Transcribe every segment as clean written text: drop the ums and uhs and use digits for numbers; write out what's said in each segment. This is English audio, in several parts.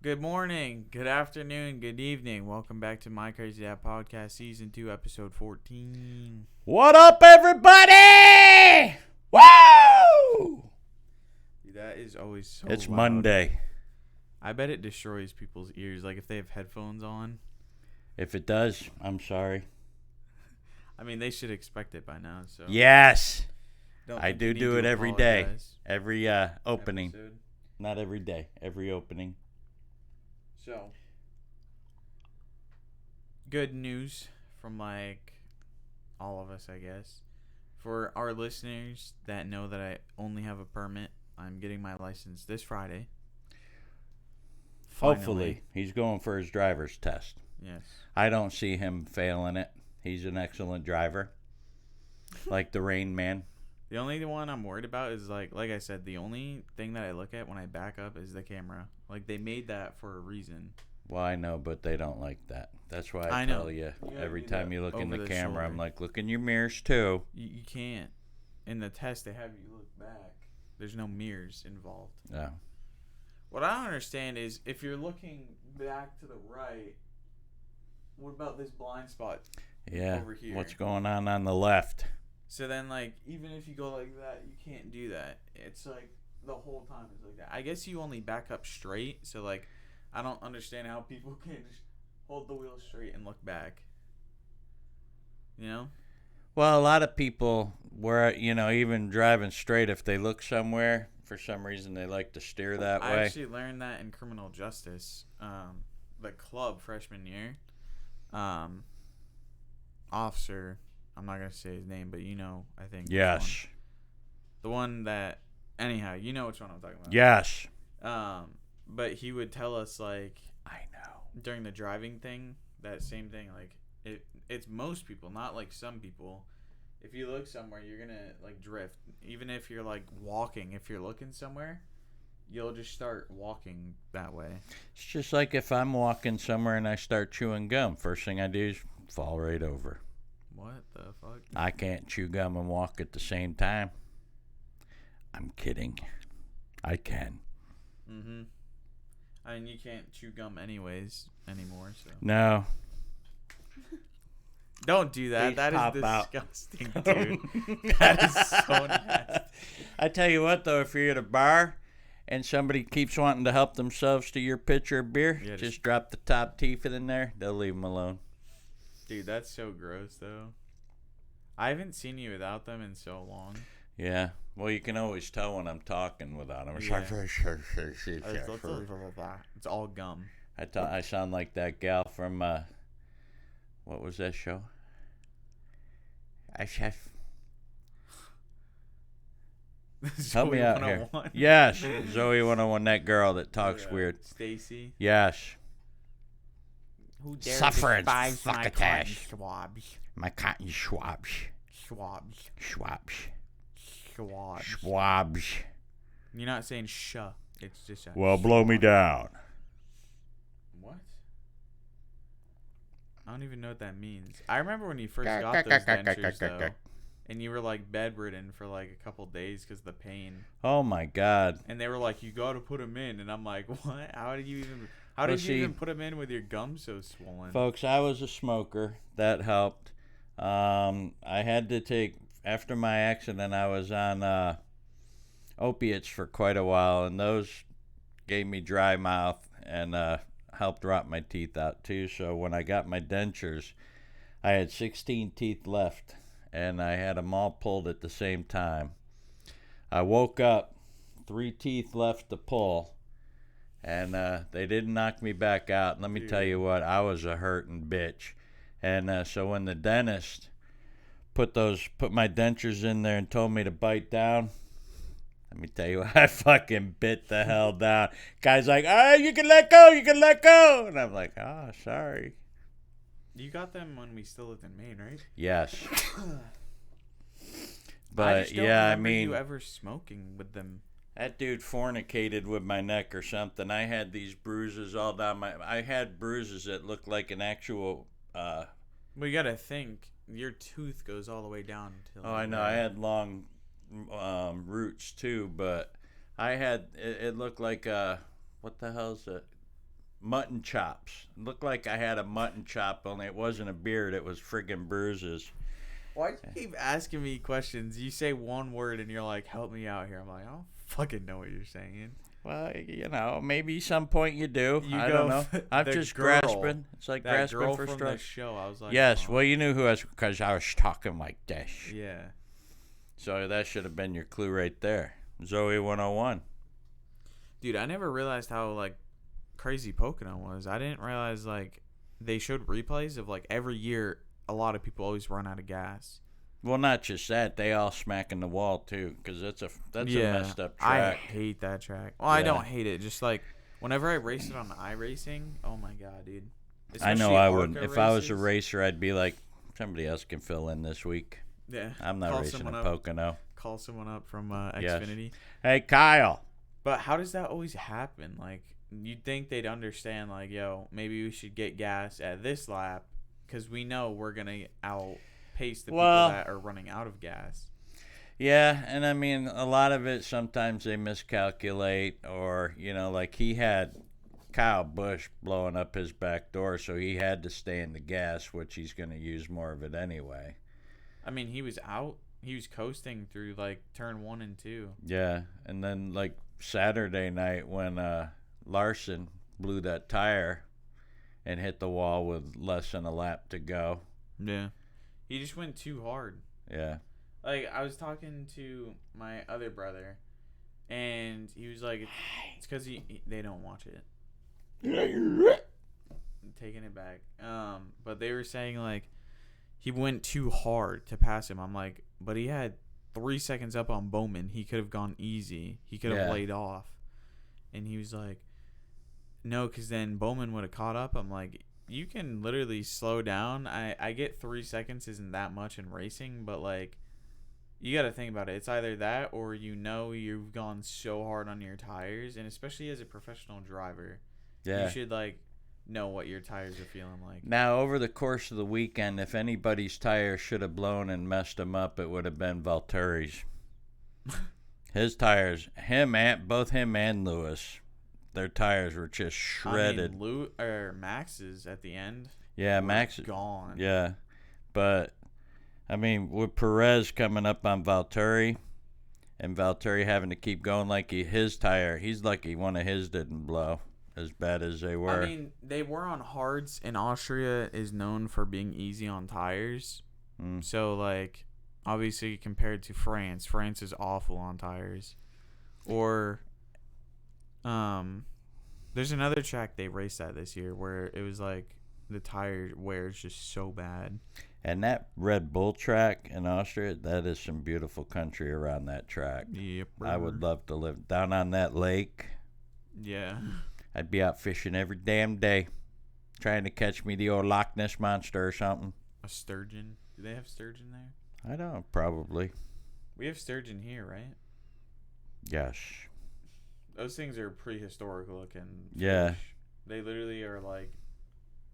Good morning, good afternoon, good evening. Welcome back to My Crazy Dad Podcast, Season 2, Episode 14. What up, everybody? Woo! Dude, that is always so It's loud. Monday. I bet it destroys people's ears, like if they have headphones on. If it does, I'm sorry. I mean, they should expect it by now, so. Yes. Don't I think you do need to it every day. apologize. Every opening. Episode. Not every day. Every opening. So, good news from, all of us, I guess. For our listeners that know that I only have a permit, I'm getting my license this Friday. Finally. Hopefully. He's going for his driver's test. Yes. I don't see him failing it. He's an excellent driver. Like the Rain Man. The only one I'm worried about is, like I said, the only thing that I look at when I back up is the camera. Like, they made that for a reason. Well, I know, but they don't like that. That's why I know. tell you, gotta every do time that you look in over the the camera, I'm shoulder. like, look in your mirrors, too. You can't. In the test, they have you look back. There's no mirrors involved. Yeah. What I don't understand is, if you're looking back to the right, what about this blind spot Yeah. over here? What's going on the left? So then, like, even if you go like that, you can't do that. It's like the whole time it's like that. I guess you only back up straight. So, like, I don't understand how people can just hold the wheel straight and look back. You know? Well, a lot of people were, even driving straight, if they look somewhere, for some reason they like to steer that I way. actually learned that in criminal justice. The club freshman year. Officer, I'm not going to say his name, but I think. Yes. The one that, anyhow, you know which one I'm talking about. Yes. But he would tell us, like, I know. during the driving thing, that same thing, like, it's most people, not like some people. If you look somewhere, you're gonna like drift. Even if you're like walking, if you're looking somewhere, you'll just start walking that way. It's just like if I'm walking somewhere and I start chewing gum, first thing I do is fall right over. What the fuck? I can't chew gum and walk at the same time. I'm kidding. I can. Mm-hmm. I mean, you can't chew gum anyways anymore, so. No. Don't do that. Please That pop is out. disgusting, dude. That is so nasty. I tell you what, though, if you're at a bar and somebody keeps wanting to help themselves to your pitcher of beer, Yeah, just drop the top teeth in there. They'll leave them alone. Dude, that's so gross, though. I haven't seen you without them in so long. Yeah. Well, you can always tell when I'm talking without them. Yeah. It's all gum. I sound like that gal from, what was that show? Help me out here. Yes, Zoe 101, that girl that talks weird. Stacy. Yes. Who dares Suffering despise my cotton fuckatash. swabs? My cotton swabs. Swabs. Swabs. Swabs. Swabs. You're not saying sh. It's just a Well, blow me down. What? I don't even know what that means. I remember when you first got those dentures, though, and you were, like, bedridden for, like, a couple days because of the pain. Oh, my God. And they were like, you got to put them in. And I'm like, what? How did you even put them in with your gum so swollen? Folks, I was a smoker. That helped. I had to take, after my accident, I was on opiates for quite a while, and those gave me dry mouth and helped rot my teeth out, too. So when I got my dentures, I had 16 teeth left, and I had them all pulled at the same time. I woke up, 3 teeth left to pull, and they didn't knock me back out. And let me tell you what, I was a hurting bitch. And so when the dentist put my dentures in there and told me to bite down, let me tell you what, I fucking bit the hell down. Guy's like, all right, you can let go. And I'm like, oh, sorry. You got them when we still lived in Maine, right? Yes. I But just don't yeah, I remember mean, you ever smoking with them. that dude fornicated with my neck or something. I had these bruises all down I had bruises that looked like an actual Well, you gotta think, your tooth goes all the way down. Oh, I know. I had long roots too, but I had it looked like what the hell's it? mutton chops. It looked like I had a mutton chop, only it wasn't a beard. It was friggin' bruises. Why do you keep asking me questions? You say one word and you're like, help me out here. I'm like, I don't fucking know what you're saying. Well, maybe some point you do. You I go, don't know. I'm the just girl, grasping. It's like that grasping girl for from straw. the show. I was like, Yes, oh. well, you knew who I was because I was talking like this. Yeah. So that should have been your clue right there. Zoe 101. Dude, I never realized how, like, crazy Pocono was. I didn't realize, like, they showed replays of, like, every year a lot of people always run out of gas. Well, not just that. They all smacking the wall, too, because that's a messed up track. I hate that track. Well, I don't hate it. Just, like, whenever I race it on iRacing, oh, my God, dude. I know Especially I wouldn't. ARCA If I was a races. racer, I'd be like, somebody else can fill in this week. Yeah. I'm not Call racing someone at up. Pocono. Call someone up from Yes. Xfinity. Hey, Kyle. But how does that always happen? Like, you'd think they'd understand, like, yo, maybe we should get gas at this lap because we know we're going to outpace the people that are running out of gas. Yeah, and I mean, a lot of it, sometimes they miscalculate or, like he had Kyle Busch blowing up his back door, so he had to stay in the gas, which he's going to use more of it anyway. I mean, he was out. He was coasting through, like, turn 1 and 2. Yeah, and then, like, Saturday night when Larson blew that tire and hit the wall with less than a lap to go. Yeah. He just went too hard. Yeah. Like, I was talking to my other brother, and he was like, it's because they don't watch it. Taking it back. But they were saying, like, he went too hard to pass him. I'm like, but he had 3 seconds up on Bowman. He could have gone easy. He could have laid off. And he was like, no, because then Bowman would have caught up. I'm like, you can literally slow down. I get 3 seconds isn't that much in racing, but, like, you got to think about it. It's either that or you've gone so hard on your tires, and especially as a professional driver, you should, like, know what your tires are feeling like. Now, over the course of the weekend, if anybody's tire should have blown and messed him up, it would have been Valtteri's. His tires, both him and Lewis, their tires were just shredded. I mean, Max's at the end. Yeah, Max gone. Yeah, but I mean, with Perez coming up on Valtteri, and Valtteri having to keep going like his tire, he's lucky one of his didn't blow as bad as they were. I mean, they were on hards, and Austria is known for being easy on tires. So, like, obviously compared to France is awful on tires. Or, there's another track they raced at this year where it was like the tire wear is just so bad. And that Red Bull track in Austria, that is some beautiful country around that track. Yep. I would love to live down on that lake. Yeah. I'd be out fishing every damn day, trying to catch me the old Loch Ness Monster or something. A sturgeon. Do they have sturgeon there? I don't know, probably. We have sturgeon here, right? Yes. Those things are prehistoric looking fish. Yeah. They literally are like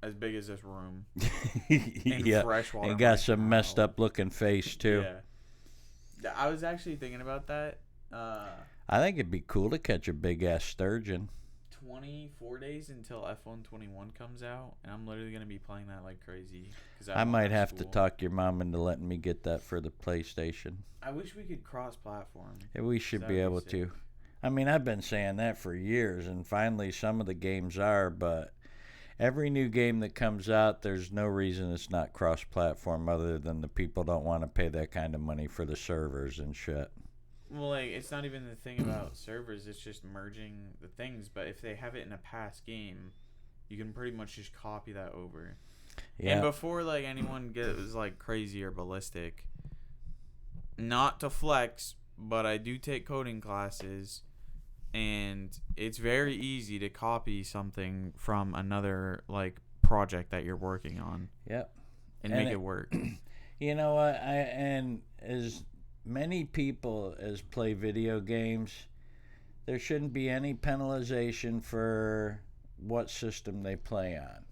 as big as this room. Yeah. Freshwater. And got some messed up looking face too. Yeah. I was actually thinking about that. I think it'd be cool to catch a big ass sturgeon. 24 days until F121 comes out, and I'm literally going to be playing that like crazy. I might have to talk your mom into letting me get that for the PlayStation. I wish we could cross-platform. Yeah, we should be able to. I mean, I've been saying that for years, and finally some of the games are, but every new game that comes out, there's no reason it's not cross-platform other than the people don't want to pay that kind of money for the servers and shit. Well, like, it's not even the thing about servers, it's just merging the things, but if they have it in a past game, you can pretty much just copy that over. Yeah. And before, like, anyone gets, like, crazy or ballistic, not to flex, but I do take coding classes, and it's very easy to copy something from another, like, project that you're working on. Yep. And make it work. You know what? And as many people as play video games, there shouldn't be any penalization for what system they play on.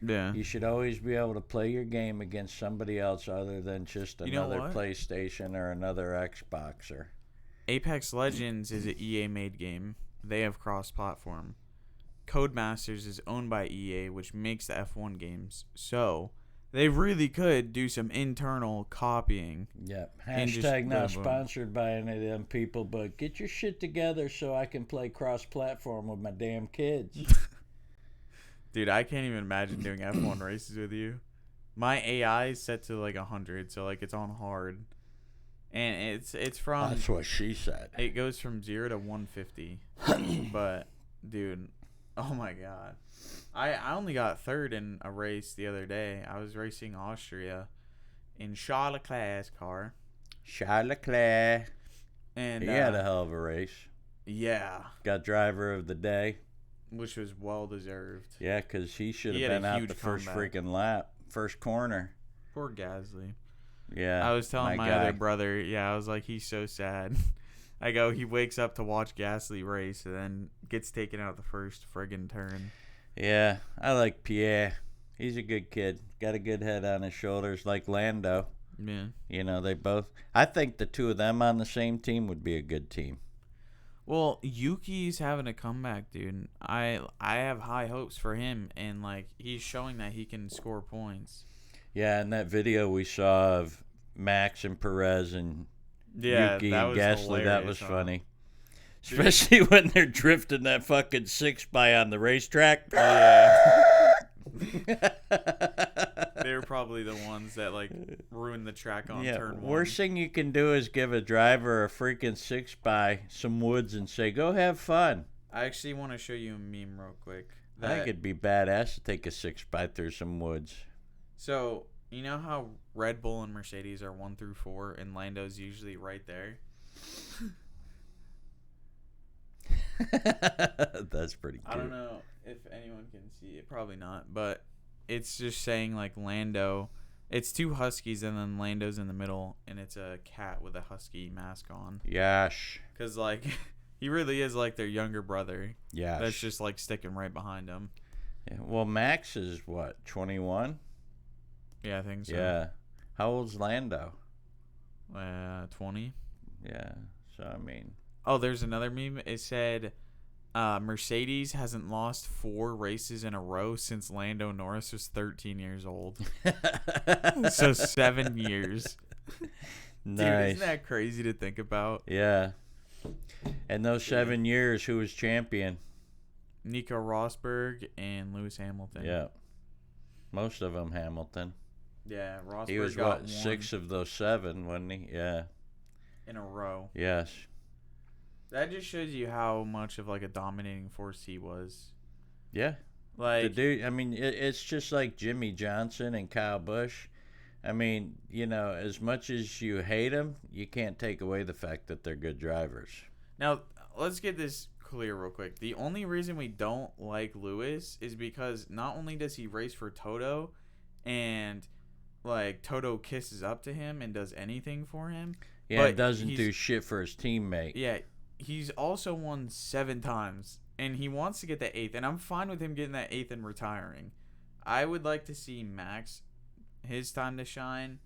Yeah. You should always be able to play your game against somebody else other than just another PlayStation or another Xboxer. Apex Legends is an EA made game. They have cross-platform. Codemasters is owned by EA, which makes the F1 games. So they really could do some internal copying. Yep. And just Hashtag not boom, boom. sponsored by any of them people, but get your shit together so I can play cross-platform with my damn kids. Dude, I can't even imagine doing F1 races with you. My AI is set to like 100, so like it's on hard. And it's from That's what she said. it goes from 0 to 150. But dude, oh my god. I only got third in a race the other day. I was racing Austria in Charles Leclerc's car. Charles Leclerc. And He had a hell of a race. yeah, Got driver of the day. which was well deserved. Yeah, because he should He have had a been out huge the first comeback. freaking lap. First corner. Poor Gasly. Yeah. I was telling my guy. other brother, yeah, I was like, he's so sad. I go, he wakes up to watch Gasly race and then gets taken out the first friggin' turn. Yeah, I like Pierre. He's a good kid. Got a good head on his shoulders, like Lando. Yeah. You know, they both. I think the two of them on the same team would be a good team. Well, Yuki's having a comeback, dude. I have high hopes for him, and like he's showing that he can score points. Yeah, and that video we saw of Max and Perez and Yeah, Yuki that and was Gasly, that hilarious, was huh? funny. Dude. Especially when they're drifting that fucking 6x on the racetrack. Yeah. They were probably the ones that like ruined the track on turn 1. Worst thing you can do is give a driver a freaking 6x, some woods, and say, go have fun. I actually want to show you a meme real quick. I think it'd be badass to take a 6x through some woods. So, you know how Red Bull and Mercedes are 1 through 4 and Lando's usually right there? That's pretty cute. I don't know if anyone can see it. Probably not. But it's just saying, like, Lando. It's 2 Huskies and then Lando's in the middle. And it's a cat with a husky mask on. Yash. Because, like, he really is, like, their younger brother. Yash. That's just, like, sticking right behind him. Yeah, well, Max is, what, 21? Yeah, I think so. Yeah. How old's Lando? 20. Yeah. So, I mean. Oh, there's another meme. It said Mercedes hasn't lost 4 races in a row since Lando Norris was 13 years old. So 7 years. Nice. Dude, isn't that crazy to think about? Yeah. And those 7 years, who was champion? Nico Rosberg and Lewis Hamilton. Yeah. Most of them Hamilton. Yeah, Rosberg He was, got what, 1 6 of those 7, wasn't he? Yeah. in a row. Yes. That just shows you how much of like a dominating force he was. Yeah. Like, The dude, I mean, it's just like Jimmy Johnson and Kyle Busch. I mean, you know, as much as you hate them, you can't take away the fact that they're good drivers. now, let's get this clear real quick. The only reason we don't like Lewis is because not only does he race for Toto, and like Toto kisses up to him and does anything for him. Yeah, but doesn't he's- do shit for his teammate. Yeah, he's also won 7 times, and he wants to get the 8th, and I'm fine with him getting that 8th and retiring. I would like to see Max, his time to shine,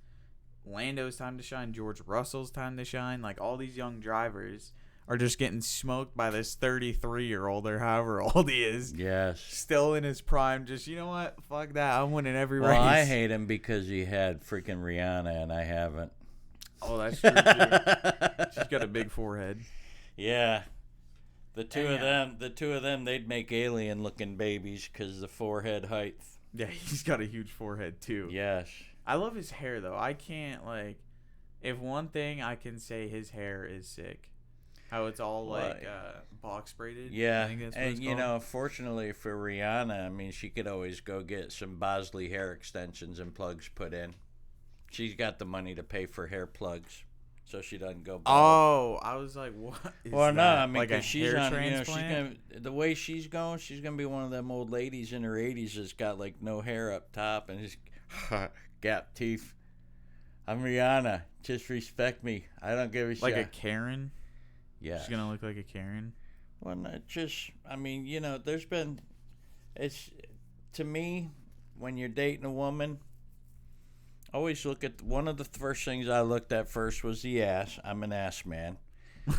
Lando's time to shine, George Russell's time to shine. Like, all these young drivers are just getting smoked by this 33-year-old or however old he is. Yes. Still in his prime, just, you know what? Fuck that. I'm winning every Well, race. I hate him because he had freaking Rihanna and I haven't. Oh, that's true, too. She's got a big forehead. Yeah. The two And of them, they'd make alien-looking babies because the forehead height. Yeah, he's got a huge forehead, too. Yes. I love his hair, though. I can't, like... If one thing I can say, his hair is sick. How it's all, like, box braided. Yeah, I think that's what and it's you called. know, fortunately for Rihanna, I mean, she could always go get some Bosley hair extensions and plugs put in. She's got the money to pay for hair plugs, so she doesn't go bald. Oh, I was like, what is Well, no, that? I mean, like a 'cause she's hair on, you know, transplant? the way she's going, she's gonna be one of them old ladies in her 80s that's got like no hair up top and just gap teeth. I'm Rihanna. Just respect me. I don't give a shit. Like a Karen? Yeah. She's going to look like a Karen? Well, no, just, I mean, you know, there's been, it's, to me, when you're dating a woman, always look at, one of the first things I looked at first was the ass. I'm an ass man.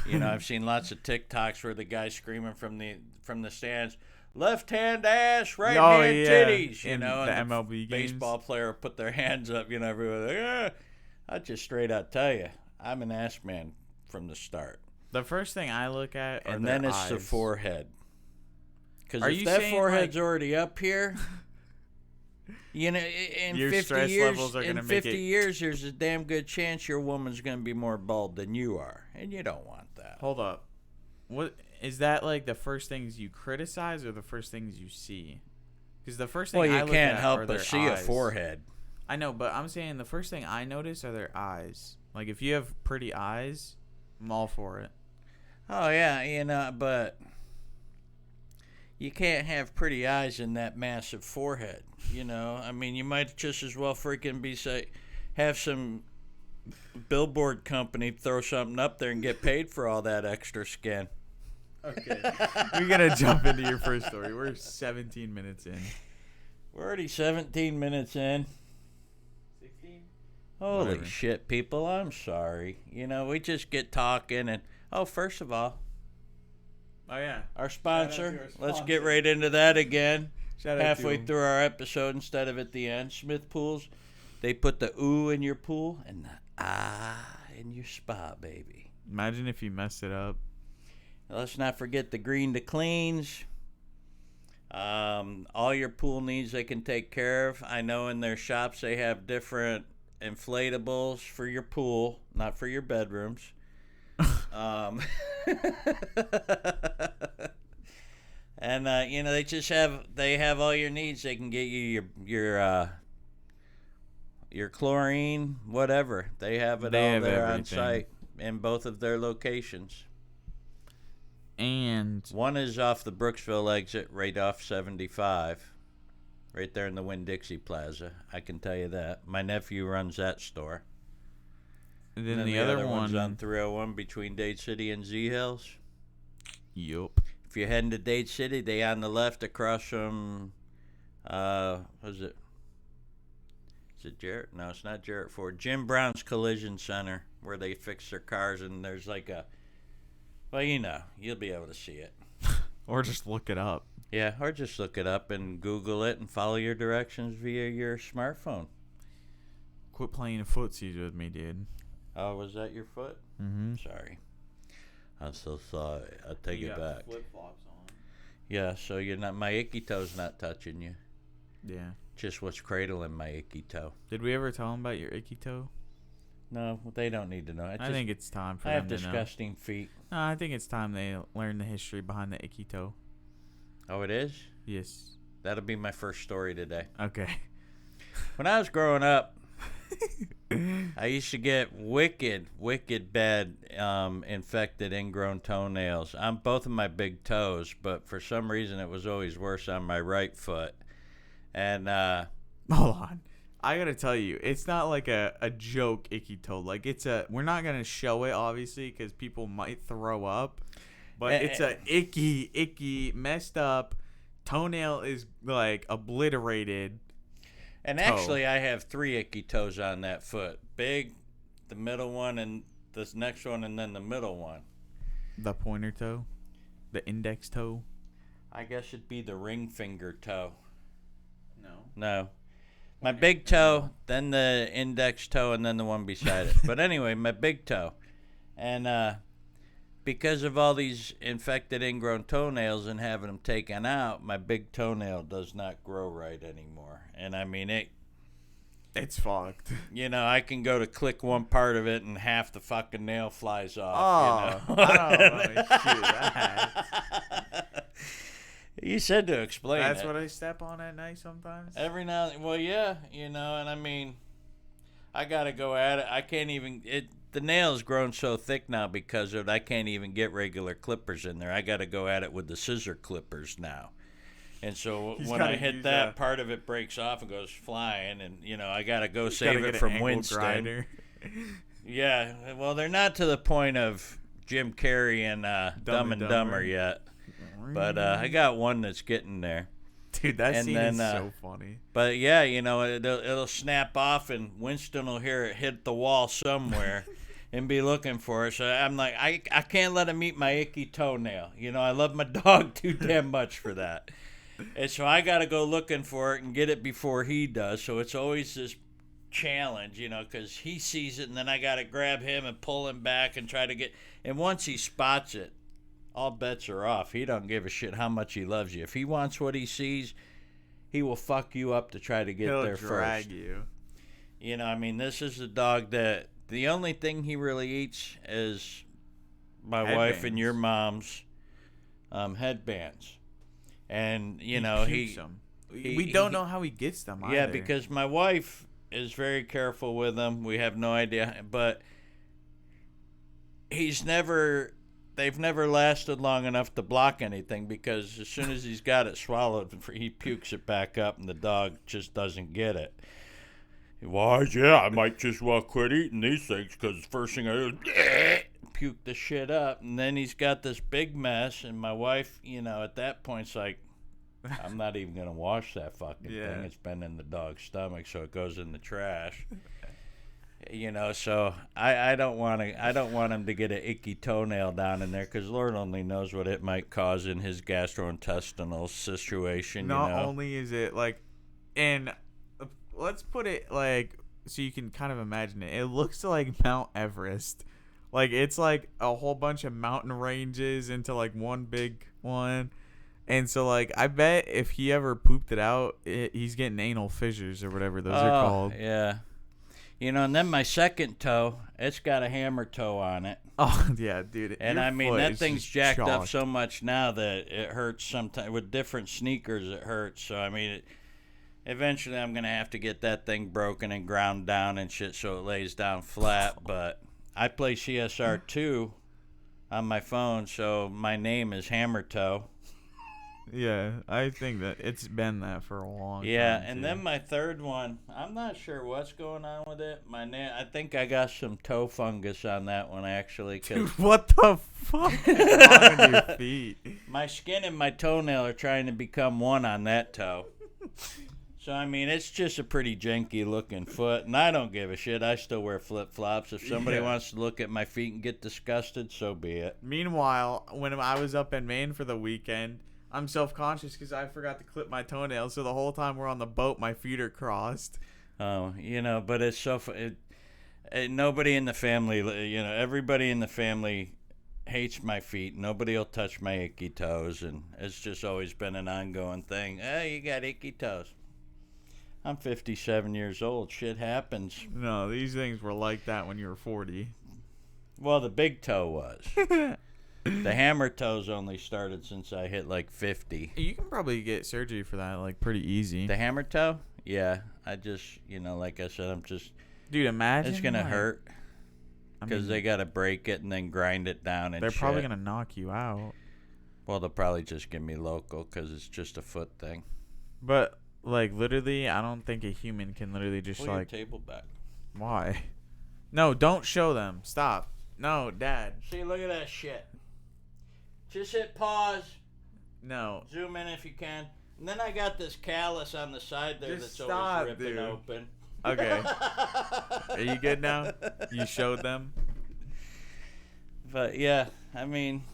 You know, I've seen lots of TikToks where the guy's screaming from the stands, left hand ass, right Oh, hand yeah. titties. You In know, the and MLB games. baseball player put their hands up. You know, everyone like, I just straight out tell you, I'm an ass man from the start. The first thing I look at are And their then it's eyes. the forehead. Because Are if you that saying, forehead's like- already up here, you know, in Your 50 stress years, levels are in gonna make 50 it- years, there's a damn good chance your woman's going to be more bald than you are, and you don't want that. Hold up. What is that like? The first things you criticize or the first things you see? Because the first thing Well, I you look can't at help are but their see eyes. a forehead. I know, but I'm saying the first thing I notice are their eyes. Like if you have pretty eyes, I'm all for it. Oh yeah, you know, but you can't have pretty eyes in that massive forehead. You know, I mean, you might just as well freaking have some billboard company throw something up there and get paid for all that extra skin. Okay. We're going to jump into your first story. We're 17 minutes in. We're already 17 minutes in. 16? Holy Whatever. shit, people, I'm sorry. You know, we just get talking and, first of all, Oh, yeah. our sponsor, to our let's sponsor. get right into that again. Shout out Halfway to through our episode instead of at the end. Smith Pools, they put the ooh in your pool and the ah in your spa, baby. Imagine if you messed it up. Let's not forget the green to cleans. All your pool needs they can take care of. I know in their shops they have different inflatables for your pool, not for your bedrooms. And you know, they have all your needs. They can get you your chlorine, whatever. They have it They all have there on everything. site in both of their locations. And One is off the Brooksville exit, right off 75, right there in the Winn-Dixie Plaza. I can tell you that. My nephew runs that store. then, And the other one's one. on 301 between Dade City and Z Hills. Yup. If you're heading to Dade City, they on the left across from, what is it? Is it Jarrett? No, it's not Jarrett Ford. Jim Brown's Collision Center, where they fix their cars, and there's like well, you know, you'll be able to see it. Or just look it up. Yeah, or just look it up and Google it and follow your directions via your smartphone. Quit playing footsies with me, dude. Oh, was that your foot? Mm-hmm. Sorry. I'm so sorry. I'll take it back. Flip-flops on. Yeah, so you're not, my icky toe's not touching you. Yeah. Just what's cradling my icky toe. Did we ever tell them about your icky toe? No, they don't need to know. I think it's time for I them have to disgusting feet. know. No, I think it's time they learn the history behind the icky toe. Oh, it is? Yes. That'll be my first story today. Okay. When I was growing up, I used to get wicked bad infected ingrown toenails on both of my big toes, but for some reason it was always worse on my right foot. And Hold on. I gotta tell you, it's not like a joke icky toe. Like we're not gonna show it obviously because people might throw up, but it's a icky messed up toenail is like obliterated. and toe. actually I have 3 icky toes on that foot. Big, the middle one, and this next one, and then the middle one. The pointer toe, the index toe. I guess it'd be the ring finger toe. No. No. My big toe, then the index toe, and then the one beside it. But anyway, my big toe. And because of all these infected ingrown toenails and having them taken out, my big toenail does not grow right anymore. And I mean, It's fucked. you know, I can go to click one part of it and half the fucking nail flies off. Oh, You know? I don't want to shoot that. You said to explain That's it. what I step on at night sometimes. Every now, well, yeah, you know, and I mean, I gotta go at it. I can't even. The nail's grown so thick now because of it. I can't even get regular clippers in there. I gotta go at it with the scissor clippers now. And so He's when I gotta hit use that, a- part of it breaks off and goes flying, and you know I gotta go Gotta save get it an from angle Winston. grinder. Yeah, well, they're not to the point of Jim Carrey and Dumb and Dumber yet. But I got one that's getting there. Dude, that and scene then, is so funny. But yeah, you know, it'll snap off and Winston will hear it hit the wall somewhere. and be looking for it. So I'm like, I can't let him eat my Icky Toenail. You know, I love my dog too damn much for that. And so I got to go looking for it and get it before he does. So it's always this challenge, you know, because he sees it and then I got to grab him and pull him back and try to get. And once he spots it, all bets are off. He don't give a shit how much he loves you. If he wants what he sees, he will fuck you up to try to get there first. He'll drag you. You know, I mean, this is a dog that the only thing he really eats is my wife and your mom's headbands. And, you know, we don't know how he gets them either. Yeah, because my wife is very careful with them. We have no idea. But they've never lasted long enough to block anything because as soon as he's got it swallowed, he pukes it back up and the dog just doesn't get it. Why, yeah, I might just quit eating these things because the first thing I do is puke the shit up. And then he's got this big mess. And my wife, you know, at that point, is like, I'm not even going to wash that fucking thing. It's been in the dog's stomach, so it goes in the trash. You know, so I don't want him to get an icky toenail down in there because Lord only knows what it might cause in his gastrointestinal situation. Not only is it like, and let's put it like so you can kind of imagine it. It looks like Mount Everest. Like it's like a whole bunch of mountain ranges into like one big one. And so like I bet if he ever pooped it out, he's getting anal fissures or whatever those are called. Yeah. You know, and then my second toe, it's got a hammer toe on it. Oh, yeah, dude. And I mean, that thing's jacked up so much now that it hurts sometimes. With different sneakers, it hurts. So, I mean, eventually I'm going to have to get that thing broken and ground down and shit so it lays down flat. But I play CSR2 on my phone, so my name is Hammer Toe. Yeah, I think that it's been that for a long time. Yeah, and then my third one, I'm not sure what's going on with it. I think I got some toe fungus on that one, actually. Dude, what the fuck is wrong with your feet? My skin and my toenail are trying to become one on that toe. So, I mean, it's just a pretty janky looking foot, and I don't give a shit. I still wear flip-flops. If somebody wants to look at my feet and get disgusted, so be it. Meanwhile, when I was up in Maine for the weekend, I'm self-conscious because I forgot to clip my toenails, so the whole time we're on the boat, my feet are crossed. Oh, you know, but it's so nobody in the family, you know, everybody in the family hates my feet. Nobody will touch my icky toes, and it's just always been an ongoing thing. Oh, you got icky toes. I'm 57 years old. Shit happens. No, these things were like that when you were 40. Well, the big toe was. The hammer toes only started since I hit like 50. You can probably get surgery for that, like, pretty easy. The hammer toe? Yeah. I just, you know, like I said, I'm just... Dude, imagine... It's going to hurt. Because they got to break it and then grind it down and they're probably going to knock you out. Well, they'll probably just give me local because it's just a foot thing. But, like, literally, I don't think a human can literally just, Pull like... your table back. Why? No, don't show them. Stop. No, Dad. See, look at that shit. Just hit pause. No. Zoom in if you can. And then I got this callus on the side there just that's always ripping open. Okay. Are you good now? You showed them? But, yeah, I mean,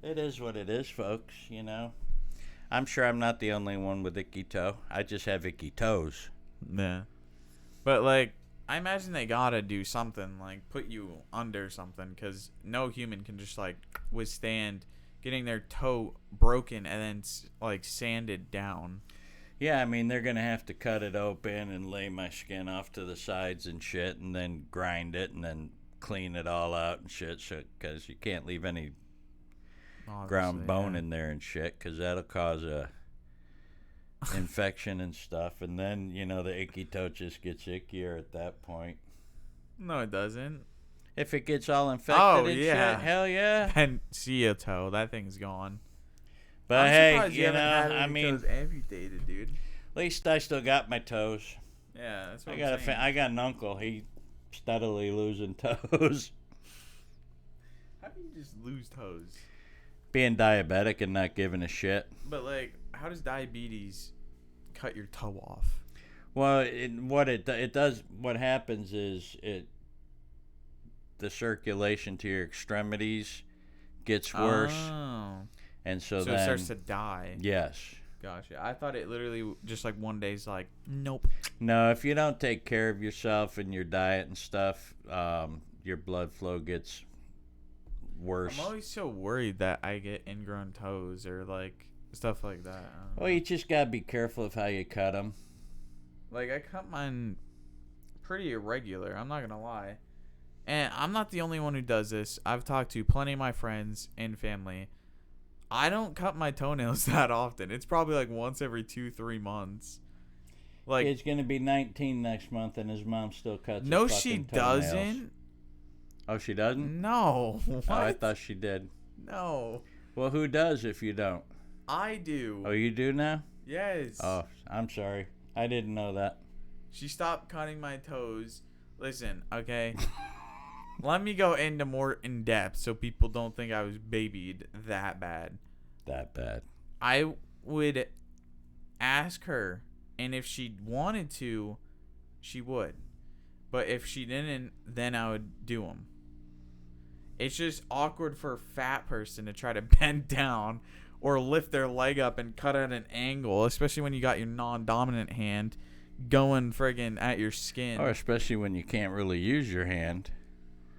it is what it is, folks, you know. I'm sure I'm not the only one with icky toe. I just have icky toes. Yeah. But, like, I imagine they gotta do something, like, put you under something, because no human can just, like, withstand getting their toe broken and then, like, sanded down. Yeah, I mean, they're going to have to cut it open and lay my skin off to the sides and shit and then grind it and then clean it all out and shit, because you can't leave any ground bone in there and shit, because that'll cause a... infection and stuff, and then, you know, the icky toe just gets ickier at that point. No, it doesn't. If it gets all infected and shit, hell yeah. And see a toe, that thing's gone. But hey, you know, I mean, toes amputated, dude. At least I still got my toes. Yeah, that's what I'm saying. I got an uncle. He steadily losing toes. How do you just lose toes? Being diabetic and not giving a shit. But, like, how does diabetes cut your toe off? Well, what happens is the circulation to your extremities gets worse, Oh. and so So then it starts to die. yes. Gotcha. I thought it literally just like one day's like, nope. No, if you don't take care of yourself and your diet and stuff, your blood flow gets worse. I'm always so worried that I get ingrown toes or like stuff like that. I don't Well, know. you just gotta be careful of how you cut them. Like I cut mine pretty irregular. I'm not gonna lie, and I'm not the only one who does this. I've talked to plenty of my friends and family. I don't cut my toenails that often. It's probably like once every 2-3 months. Like He's gonna be 19 next month, and his mom still cuts. no, his she fucking toenails. doesn't. Oh, she doesn't. No. Oh, What? I thought she did. No. Well, who does if you don't? I do. Oh, you do now? Yes. Oh, I'm sorry. I didn't know that. She stopped cutting my toes. Listen, okay. Let me go into more in depth so people don't think I was babied that bad. That bad. I would ask her, and if she wanted to, she would. But if she didn't, then I would do them. It's just awkward for a fat person to try to bend down or lift their leg up and cut at an angle, especially when you got your non-dominant hand going friggin' at your skin. Or especially when you can't really use your hand.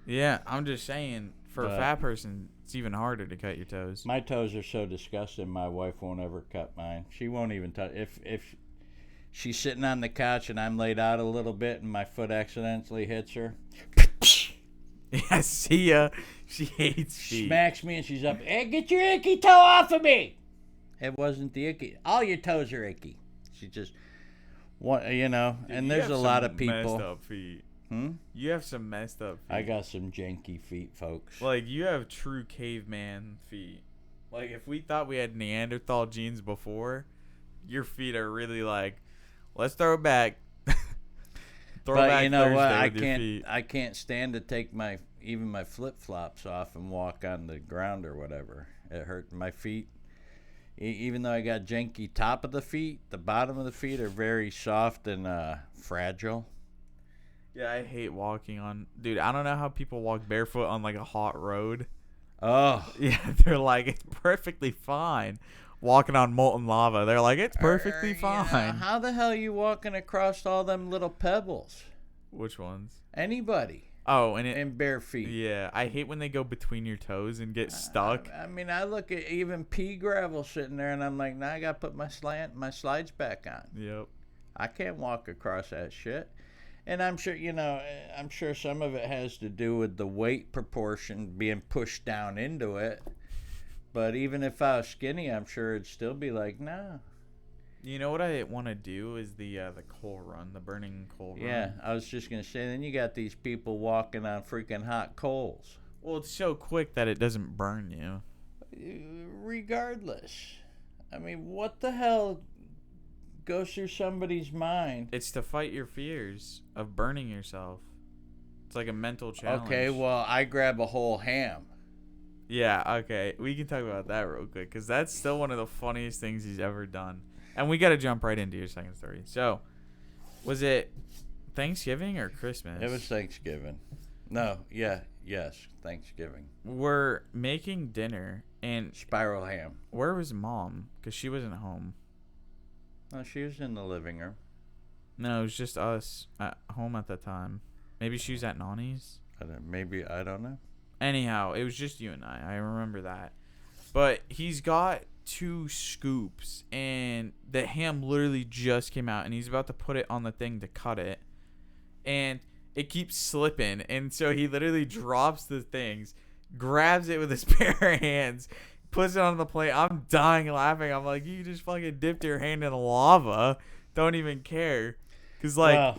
Yeah, I'm just saying, for a But- fat person, it's even harder to cut your toes. My toes are so disgusting. My wife won't ever cut mine. She won't even touch. If she's sitting on the couch and I'm laid out a little bit and my foot accidentally hits her, Yeah, see ya. She hates feet. smacks me and she's up. Hey, get your icky toe off of me! It wasn't the icky. All your toes are icky. She just, Dude, and you there's have a lot some of people. messed up feet. Hmm? You have some messed up feet. I got some janky feet, folks. Like, you have true caveman feet. Like, if we thought we had Neanderthal genes before, your feet are really like, let's throw it back. Throw But back you know what? Thursday with your feet. I can't stand to take even my flip flops off and walk on the ground or whatever. It hurt my feet. Even though I got janky top of the feet, the bottom of the feet are very soft and fragile. Yeah, I hate walking on. Dude, I don't know how people walk barefoot on like a hot road. Oh, Yeah, they're like, it's perfectly fine. Walking on molten lava, they're like, it's perfectly you know, fine. how the hell are you walking across all them little pebbles? Which ones? Anybody Oh, and it. in bare feet. Yeah, I hate when they go between your toes and get stuck. I mean, I look at even pea gravel sitting there, and I'm like, now I gotta put my slides back on. Yep. I can't walk across that shit. And I'm sure some of it has to do with the weight proportion being pushed down into it. But even if I was skinny, I'm sure it'd still be like, no. You know what I want to do is the coal run, the burning coal run. Yeah, I was just going to say, then you got these people walking on freaking hot coals. Well, it's so quick that it doesn't burn you. Regardless. I mean, what the hell goes through somebody's mind? It's to fight your fears of burning yourself. It's like a mental challenge. Okay, well, I grab a whole ham. Yeah, okay. We can talk about that real quick because that's still one of the funniest things he's ever done. And we got to jump right into your second story. So, was it Thanksgiving or Christmas? It was Thanksgiving. No, yes, Thanksgiving. We're making dinner, and Spiral ham. where was Mom? Because she wasn't home. No, she was in the living room. No, it was just us at home at the time. Maybe she was at Nani's. I don't know. Anyhow, it was just you and I remember that. But he's got 2 scoops, and the ham literally just came out, and he's about to put it on the thing to cut it. And it keeps slipping, and so he literally drops the things, grabs it with his bare hands, puts it on the plate. I'm dying laughing. I'm like, you just fucking dipped your hand in lava. Don't even care. Because, like,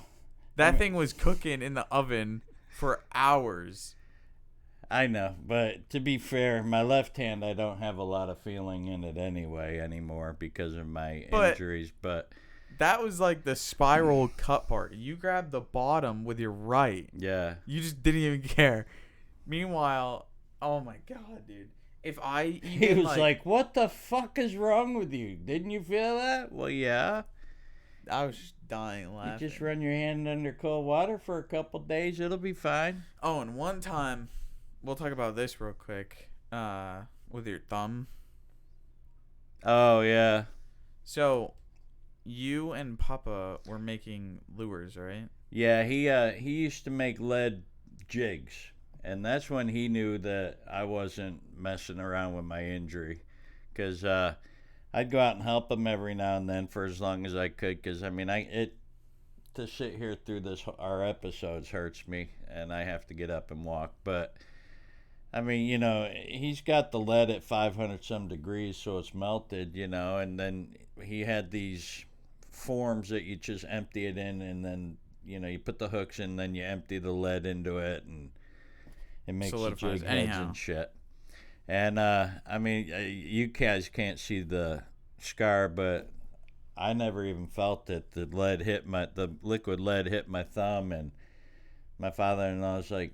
that thing was cooking in the oven for hours. I know, but to be fair, my left hand, I don't have a lot of feeling in it anyway anymore because of my injuries. But that was like the spiral cut part. You grabbed the bottom with your right. yeah, You just didn't even care. Meanwhile, oh my god, dude. If I even he was like, "What the fuck is wrong with you? Didn't you feel that?" Well, yeah. I was just dying laughing. You just run your hand under cold water for a couple days. It'll be fine. Oh, and one time, we'll talk about this real quick. With your thumb. Oh, yeah. So, you and Papa were making lures, right? Yeah, he used to make lead jigs. And that's when he knew that I wasn't messing around with my injury. Because I'd go out and help him every now and then for as long as I could. Because, I mean, to sit here through our episodes hurts me. And I have to get up and walk. But, I mean, you know, he's got the lead at 500 some degrees, so it's melted, you know. And then he had these forms that you just empty it in. And then, you know, you put the hooks in, then you empty the lead into it. And it makes the jig heads and shit. And, I mean, you guys can't see the scar, but I never even felt it. The liquid lead hit my thumb, and my father-in-law was like,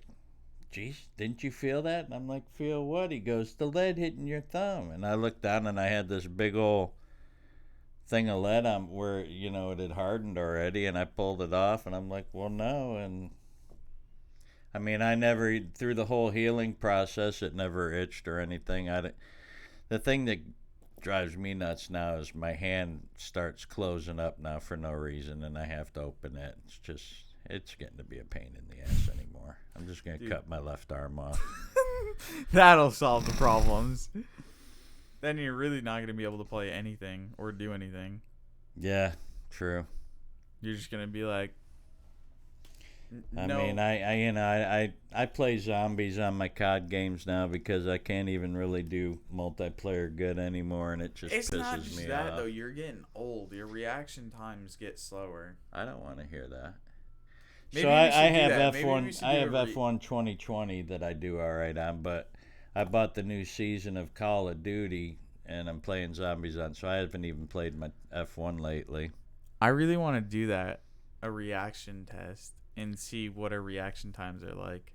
geez, didn't you feel that? And I'm like, feel what? He goes, the lead hitting your thumb. And I looked down, and I had this big old thing of lead on where, you know, it had hardened already, and I pulled it off, and I'm like, well, no, and I mean, through the whole healing process, it never itched or anything. The thing that drives me nuts now is my hand starts closing up now for no reason, and I have to open it. It's getting to be a pain in the ass anymore. I'm just going to cut my left arm off. That'll solve the problems. Then you're really not going to be able to play anything or do anything. Yeah, true. You're just going to be like, I mean, I play zombies on my COD games now because I can't even really do multiplayer good anymore, and it just pisses me off. It's not just that, though. You're getting old. Your reaction times get slower. I don't want to hear that. Maybe so I have F1. I have F1 2020 that I do all right on, but I bought the new season of Call of Duty, and I'm playing zombies on, so I haven't even played my F1 lately. I really want to do that, a reaction test, and see what our reaction times are like.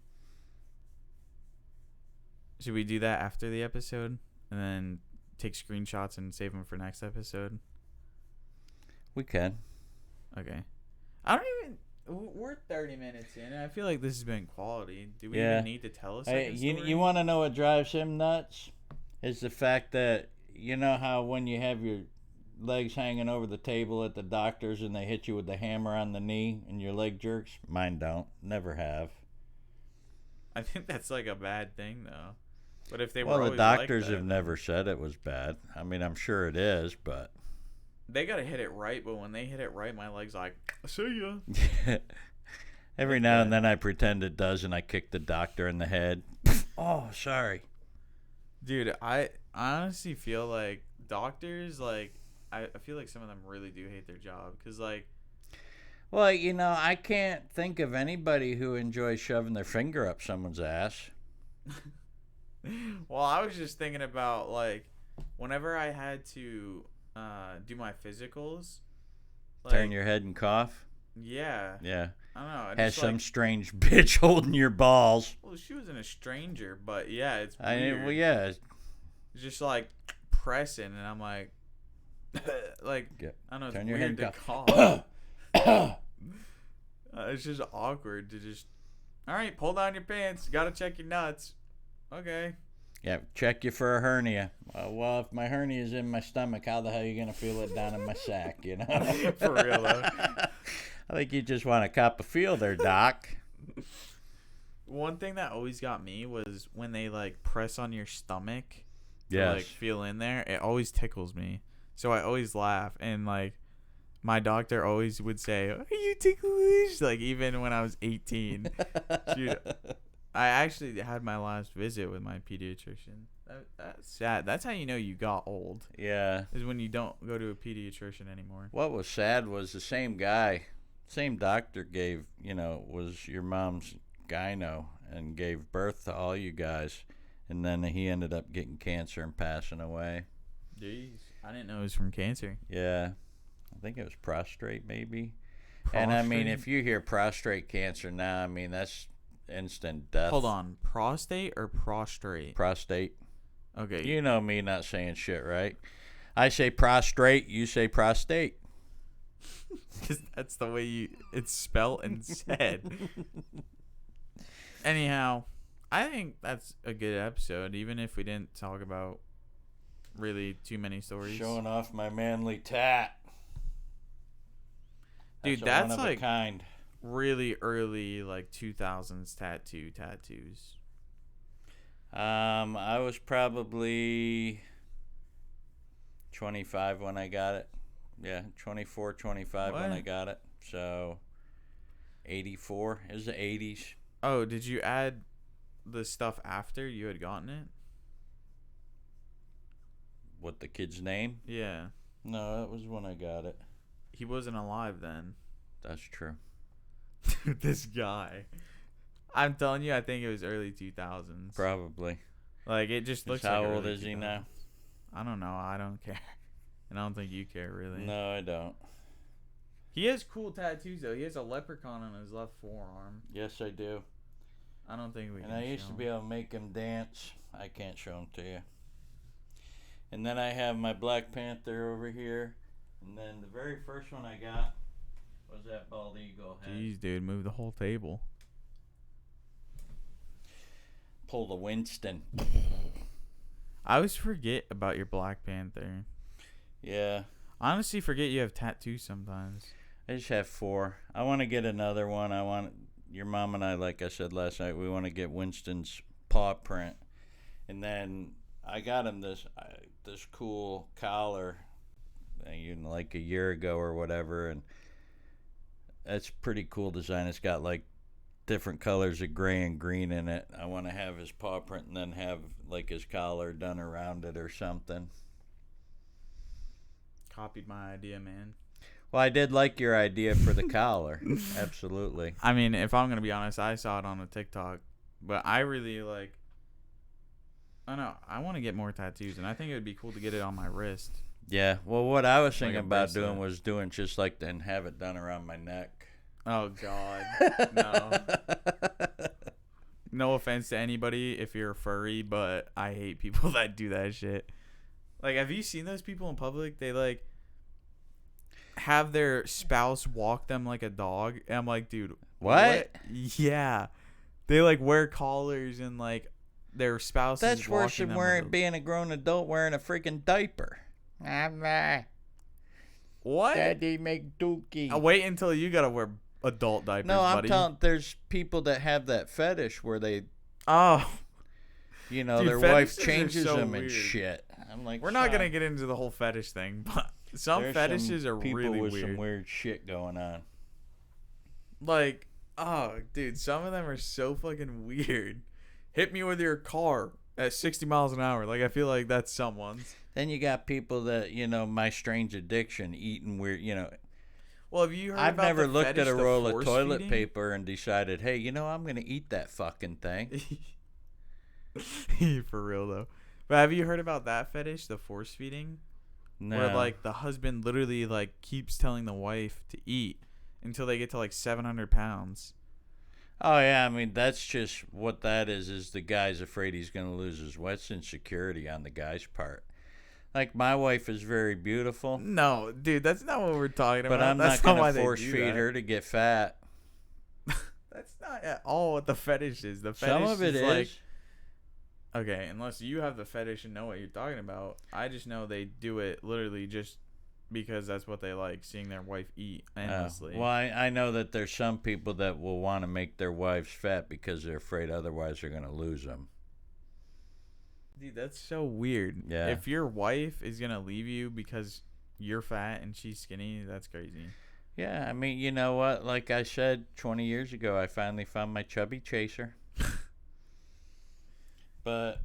Should we do that after the episode and then take screenshots and save them for next episode? We can. Okay. We're 30 minutes in, and I feel like this has been quality. Do we even need to tell a second story? You want to know what drives him nuts? Is the fact that, you know how when you have your legs hanging over the table at the doctor's and they hit you with the hammer on the knee and your leg jerks? Mine don't. Never have. I think that's like a bad thing, though. But if they were well, always the doctors like that, have never said it was bad. I mean, I'm sure it is, but they gotta hit it right. But when they hit it right, my leg's like, see ya. Every now and then I pretend it does, and I kick the doctor in the head. Oh, sorry. Dude, I honestly feel like doctors, like, I feel like some of them really do hate their job. Because, like... Well, you know, I can't think of anybody who enjoys shoving their finger up someone's ass. Well, I was just thinking about, like, whenever I had to do my physicals... Like, turn your head and cough? Yeah. Yeah. I don't know. Has some strange bitch holding your balls. Well, she wasn't a stranger, but yeah, it's weird. Well, yeah. It's just like pressing, and I'm like, like, I don't know. It's turn your weird head to cough. It's just awkward to just. All right, pull down your pants. You gotta check your nuts. Okay. Yeah, check you for a hernia. Well, if my hernia is in my stomach, how the hell are you gonna feel it down in my sack? You know. For real though. I think you just want to cop a feel there, Doc. One thing that always got me was when they like press on your stomach to like feel in there. It always tickles me, so I always laugh. And like my doctor always would say, "Are you ticklish?" Like even when I was 18. Dude, I actually had my last visit with my pediatrician. That's sad. That's how you know you got old. Yeah. Is when you don't go to a pediatrician anymore. What was sad was the same guy, same doctor was your mom's gyno and gave birth to all you guys. And then he ended up getting cancer and passing away. Jeez. I didn't know it was from cancer. Yeah. I think it was prostate maybe. And I mean, if you hear prostate cancer now, I mean, that's instant death. Hold on. Prostate or prostrate? Prostate. Okay. You know me not saying shit right. I say prostrate, you say prostate. because that's the way it's spelled and said. Anyhow, I think that's a good episode, even if we didn't talk about really too many stories. Showing off my manly tat. Dude, that's one of like a kind. Really early, like 2000s tattoos. I was probably 25 when I got it. Yeah, 24, 25 when I got it. So 84. It was the 80s. Oh, did you add the stuff after you had gotten it? What, the kid's name? Yeah. No, that was when I got it. He wasn't alive then. That's true. Dude, this guy. I'm telling you, I think it was early 2000s. Probably. Like, it just looks like how old is he now? I don't know. I don't care. And I don't think you care, really. No, I don't. He has cool tattoos, though. He has a leprechaun on his left forearm. Yes, I do. I don't think we can. And I used to be able to make him dance. I can't show him to you. And then I have my Black Panther over here. And then the very first one I got was that bald eagle head. Jeez, dude, move the whole table. Pull the Winston. I always forget about your Black Panther. Yeah. I honestly forget you have tattoos sometimes. I just have 4. I want to get another one. Your mom and I, like I said last night, we want to get Winston's paw print. And then I got him this cool collar, like a year ago or whatever, and that's pretty cool design. It's got like different colors of gray and green in it. I want to have his paw print and then have like his collar done around it or something. Copied my idea, man. Well, I did like your idea for the collar. Absolutely. I mean, if I'm going to be honest, I saw it on a TikTok, but I really like, I don't know, I want to get more tattoos, and I think it would be cool to get it on my wrist. Yeah, well, what I was thinking Like about doing was doing just like and have it done around my neck. Oh, God. No. No offense to anybody if you're a furry, but I hate people that do that shit. Like, have you seen those people in public? They, like, have their spouse walk them like a dog. And I'm like, dude. What? Yeah. They, like, wear collars and, like, their spouse That's is worse walking than them being a grown adult wearing a freaking diaper. What? Daddy make dookie. I'll wait until you got to wear adult diapers, No, I'm buddy. telling. There's people that have that fetish where they, Oh. you know, Dude, their wife fetishes are changes so them weird. and shit. I'm like, We're not going to get into the whole fetish thing, but some fetishes are people really with weird. some weird shit going on. Like, oh, dude, some of them are so fucking weird. Hit me with your car at 60 miles an hour. Like, I feel like that's someone's. Then you got people that, you know, my strange addiction, eating weird, you know. Well, have you heard I've about never the looked fetish, at a the roll of force toilet feeding? paper and decided, hey, you know, I'm going to eat that fucking thing. For real, though. But have you heard about that fetish, the force feeding? No. Where, like, the husband literally, like, keeps telling the wife to eat until they get to, like, 700 pounds. Oh, yeah, I mean, that's just what that is the guy's afraid he's going to lose his wife's insecurity on the guy's part. Like, my wife is very beautiful. No, dude, that's not what we're talking about. But I'm that's not why going to they force do feed that. her to get fat. That's not at all what the fetish is. The fetish Some of it is. like, okay, unless you have the fetish and know what you're talking about. I just know they do it literally just because that's what they like, seeing their wife eat endlessly. Well, I know that there's some people that will want to make their wives fat because they're afraid otherwise they're going to lose them. Dude, that's so weird. Yeah. If your wife is going to leave you because you're fat and she's skinny, that's crazy. Yeah, I mean, you know what? Like I said 20 years ago, I finally found my chubby chaser. But,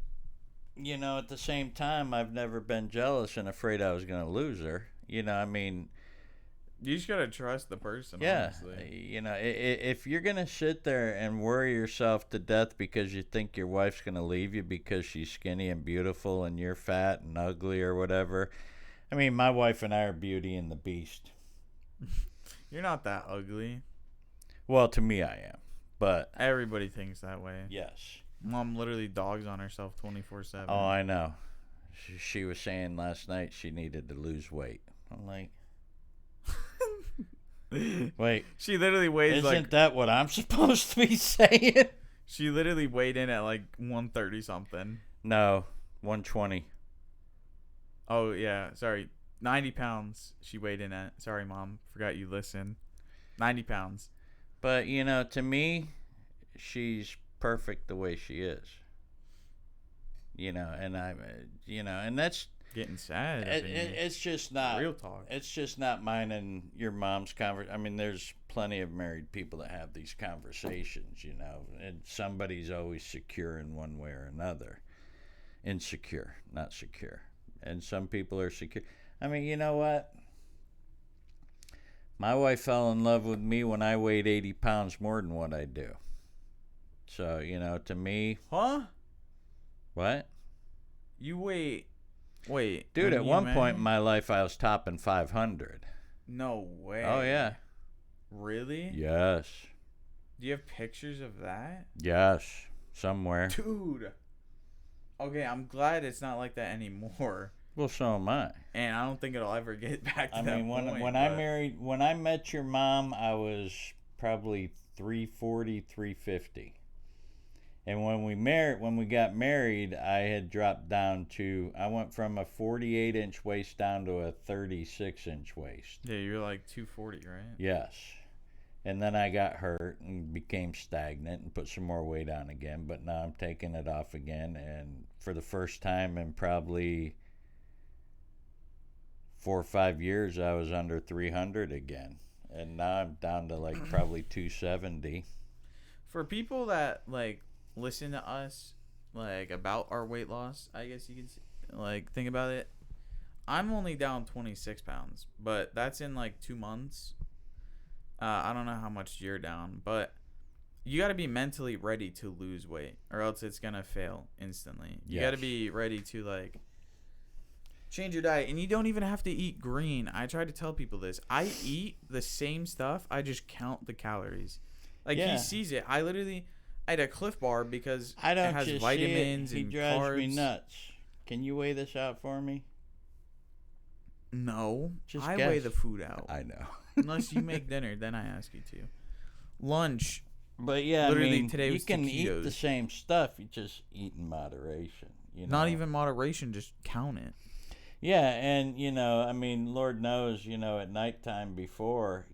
you know, at the same time, I've never been jealous and afraid I was going to lose her. You know, I mean... You just got to trust the person, yeah, honestly. you know, if you're going to sit there and worry yourself to death because you think your wife's going to leave you because she's skinny and beautiful and you're fat and ugly or whatever. I mean, my wife and I are Beauty and the Beast. You're not that ugly. Well, to me, I am. But... Everybody thinks that way. Yes. Mom literally dogs on herself 24/7. Oh, I know. She was saying last night she needed to lose weight. I'm like... Wait, She literally weighs isn't that what I'm supposed to be saying? She literally weighed in at like 130 something. No, 120. Oh yeah, sorry, 90 pounds. She weighed in at. Sorry, Mom, forgot you listen. 90 pounds. But you know, to me, she's perfect the way she is. You know, and and that's Getting sad. it's just not Real talk. It's just not mine and your mom's conversation. I mean, there's plenty of married people that have these conversations, and somebody's always secure in one way or another. Insecure, not secure. And some people are secure. I mean, you know what? My wife fell in love with me when I weighed 80 pounds more than what I do. So, to me... Huh? What? You wait. Dude, at one point in my life, I was topping 500. No way. Oh, yeah. Really? Yes. Do you have pictures of that? Yes. Somewhere. Dude. Okay, I'm glad it's not like that anymore. Well, so am I. And I don't think it'll ever get back to that point. When I met your mom, I was probably 340, 350. And when we got married, I had dropped down I went from a 48-inch waist down to a 36-inch waist. Yeah, you're like 240, right? Yes. And then I got hurt and became stagnant and put some more weight on again. But now I'm taking it off again. And for the first time in probably 4 or 5 years, I was under 300 again. And now I'm down to like probably 270. For people that like listen to us like about our weight loss, I guess you can like think about it. I'm only down 26 pounds, but that's in like 2 months. I don't know how much you're down, but you got to be mentally ready to lose weight or else it's going to fail instantly. You got to be ready to like change your diet, and you don't even have to eat green. I try to tell people this. I eat the same stuff. I just count the calories. Like he sees it. I had a Cliff Bar because it has vitamins and carbs. He drives me nuts. Can you weigh this out for me? No. Just I guess. weigh the food out. I know. Unless you make dinner, then I ask you to. Lunch. But yeah, literally today you was can taquitos. Eat the same stuff. You just eat in moderation. Not even moderation. Just count it. Yeah, and Lord knows, at nighttime before,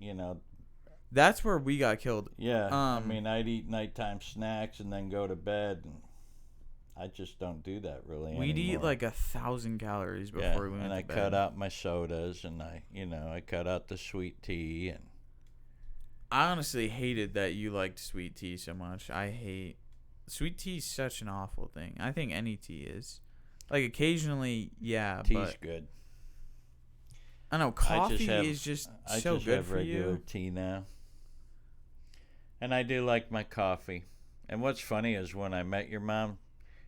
That's where we got killed. Yeah, I'd eat nighttime snacks and then go to bed. And I just don't do that really We'd anymore. eat like 1,000 calories before we went to bed. And I cut out my sodas, and I cut out the sweet tea. And I honestly hated that you liked sweet tea so much. Sweet tea is such an awful thing. I think any tea is. Like occasionally, yeah, tea's but good. I know coffee is just so good for you. I just have regular tea now. And I do like my coffee. And what's funny is when I met your mom,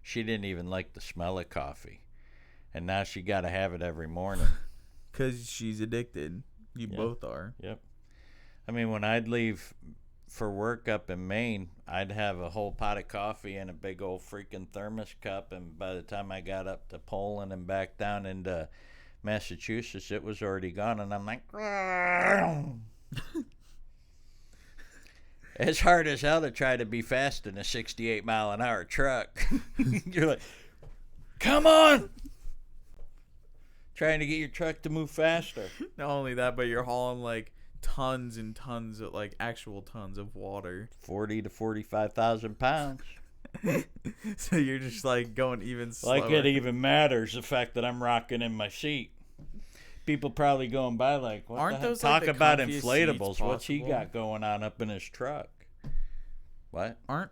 she didn't even like the smell of coffee. And now she got to have it every morning. Because she's addicted. You both are. Yep. I mean, when I'd leave for work up in Maine, I'd have a whole pot of coffee in a big old freaking thermos cup. And by the time I got up to Poland and back down into Massachusetts, it was already gone. And I'm like... It's hard as hell to try to be fast in a 68-mile-an-hour truck. You're like, come on! Trying to get your truck to move faster. Not only that, but you're hauling like tons and tons of like actual tons of water. 40 to 45,000 pounds. So you're just like going even slower. Like it even matters the fact that I'm rocking in my seat. People probably going by like, what Aren't the heck? those Talk like the about comfiest inflatables. seats What's he possible? got going on up in his truck? What? Aren't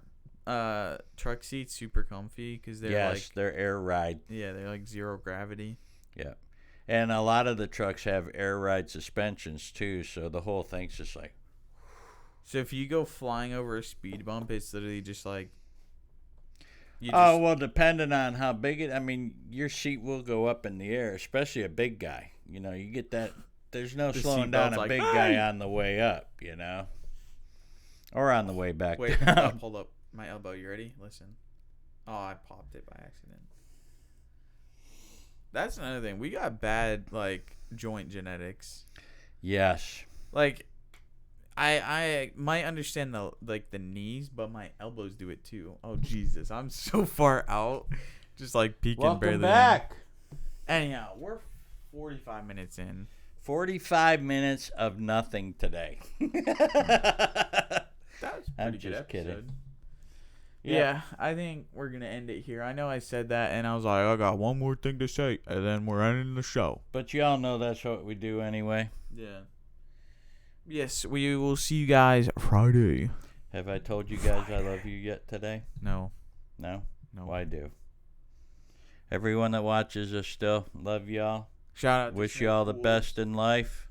truck seats super comfy because they're they're air ride. Yeah, they're like zero gravity. Yeah. And a lot of the trucks have air ride suspensions too, so the whole thing's just like. So if you go flying over a speed bump, it's literally just like. Well, depending on how big your seat will go up in the air, especially a big guy. You get that. There's no slowing down a big guy on the way up, or on the way back Wait, down. hold up. My elbow. You ready? Listen. Oh, I popped it by accident. That's another thing. We got bad, like, joint genetics. Yes. Like, I might understand the knees, but my elbows do it too. Oh Jesus, I'm so far out, just like peeking Welcome barely. back. Anyhow, we're 45 minutes in. 45 minutes of nothing today. That was a I'm pretty good just episode. kidding. Yeah, I think we're gonna end it here. I know I said that, and I was like, I got one more thing to say, and then we're ending the show. But y'all know that's what we do anyway. Yeah. Yes, we will see you guys Friday. Have I told you guys I love you yet today? No. No? No. Well, I do. Everyone that watches us still, love y'all. Shout out. Wish y'all the best in life.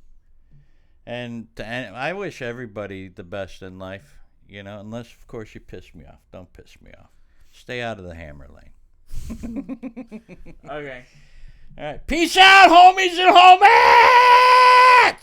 And I wish everybody the best in life. You know, unless, of course, you piss me off. Don't piss me off. Stay out of the hammer lane. Okay. All right. Peace out, homies and homies!